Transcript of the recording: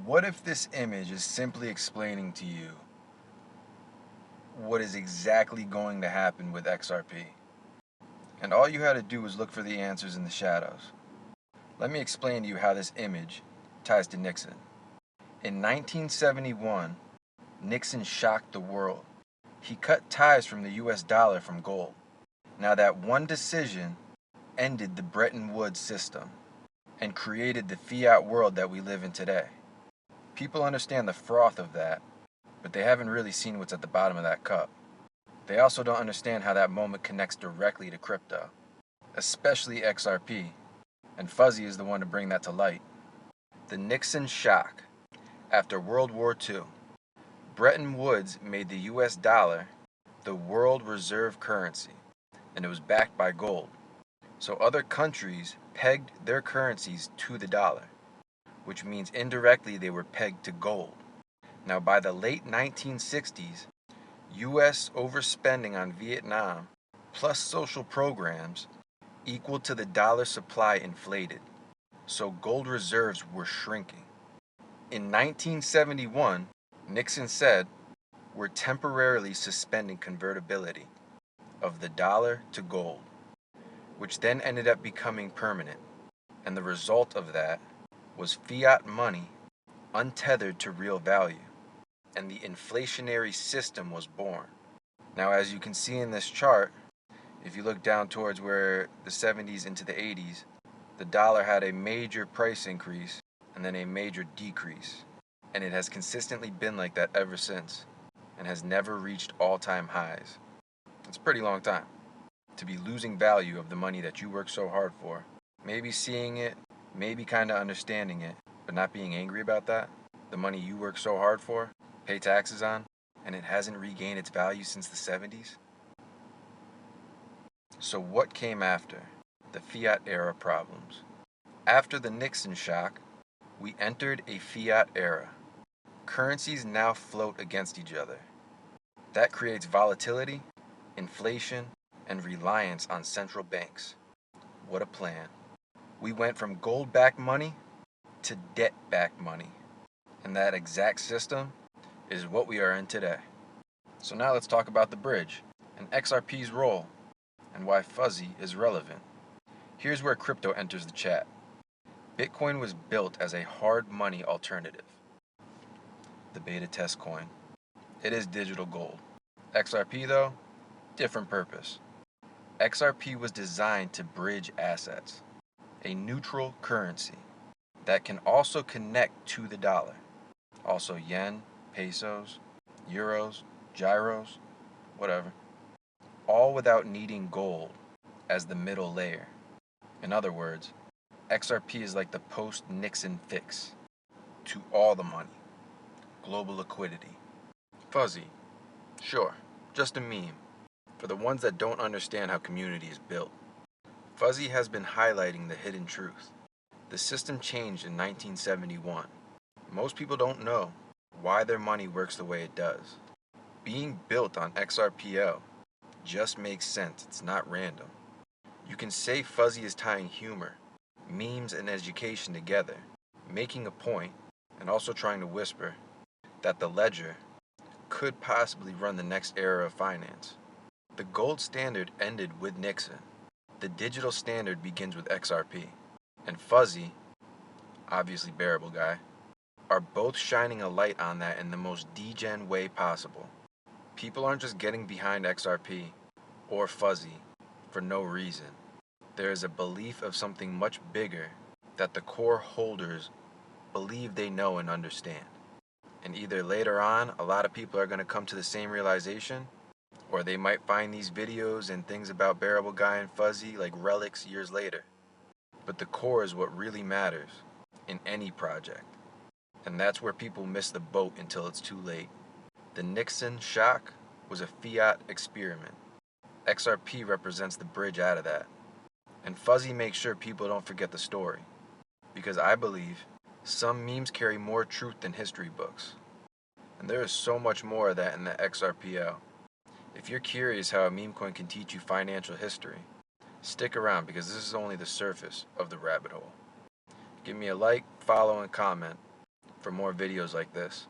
What if this image is simply explaining to you what is exactly going to happen with XRP? And all you had to do was look for the answers in the shadows. Let me explain to you how this image ties to Nixon. In 1971, Nixon shocked the world. He cut ties from the US dollar from gold. Now that one decision ended the Bretton Woods system and created the fiat world that we live in today. People understand the froth of that, but they haven't really seen what's at the bottom of that cup. They also don't understand how that moment connects directly to crypto, especially XRP, and Fuzzy is the one to bring that to light. The Nixon Shock. After World War II, Bretton Woods made the US dollar the world reserve currency, and it was backed by gold. So other countries pegged their currencies to the dollar, which means indirectly they were pegged to gold. Now by the late 1960s, US overspending on Vietnam plus social programs equal to the dollar supply inflated, so gold reserves were shrinking. In 1971, Nixon said, "We're temporarily suspending convertibility of the dollar to gold," which then ended up becoming permanent. And the result of that was fiat money untethered to real value, and the inflationary system was born. Now, as you can see in this chart, if you look down towards where the 70s into the 80s, the dollar had a major price increase and then a major decrease. And it has consistently been like that ever since and has never reached all-time highs. It's a pretty long time to be losing value of the money that you work so hard for. Maybe seeing it, maybe kind of understanding it, but not being angry about that. The money you work so hard for, pay taxes on, and it hasn't regained its value since the 70s. So what came after? The fiat era problems. After the Nixon shock, we entered a fiat era. Currencies now float against each other. That creates volatility, inflation, and reliance on central banks. What a plan. We went from gold-backed money to debt-backed money. And that exact system is what we are in today. So now let's talk about the bridge and XRP's role and why Fuzzy is relevant. Here's where crypto enters the chat. Bitcoin was built as a hard money alternative. The beta test coin. It is digital gold. XRP though, different purpose. XRP was designed to bridge assets, a neutral currency that can also connect to the dollar. Also yen, pesos, euros, gyros, whatever. All without needing gold as the middle layer. In other words, XRP is like the post-Nixon fix to all the money. Global liquidity. Fuzzy. Sure, just a meme. For the ones that don't understand how community is built. Fuzzy has been highlighting the hidden truth. The system changed in 1971. Most people don't know why their money works the way it does. Being built on XRPL just makes sense. It's not random. You can say Fuzzy is tying humor, memes, and education together, making a point, and also trying to whisper that the ledger could possibly run the next era of finance. The gold standard ended with Nixon. The digital standard begins with XRP. And Fuzzy, obviously bearable guy, are both shining a light on that in the most degen way possible. People aren't just getting behind XRP or Fuzzy for no reason. There is a belief of something much bigger that the core holders believe they know and understand. And either later on, a lot of people are going to come to the same realization, or they might find these videos and things about Bearable Guy and Fuzzy like relics years later. But the core is what really matters in any project. And that's where people miss the boat until it's too late. The Nixon shock was a fiat experiment. XRP represents the bridge out of that. And Fuzzy makes sure people don't forget the story. Because I believe some memes carry more truth than history books. And there is so much more of that in the XRPL. If you're curious how a meme coin can teach you financial history, stick around because this is only the surface of the rabbit hole. Give me a like, follow, and comment. for more videos like this.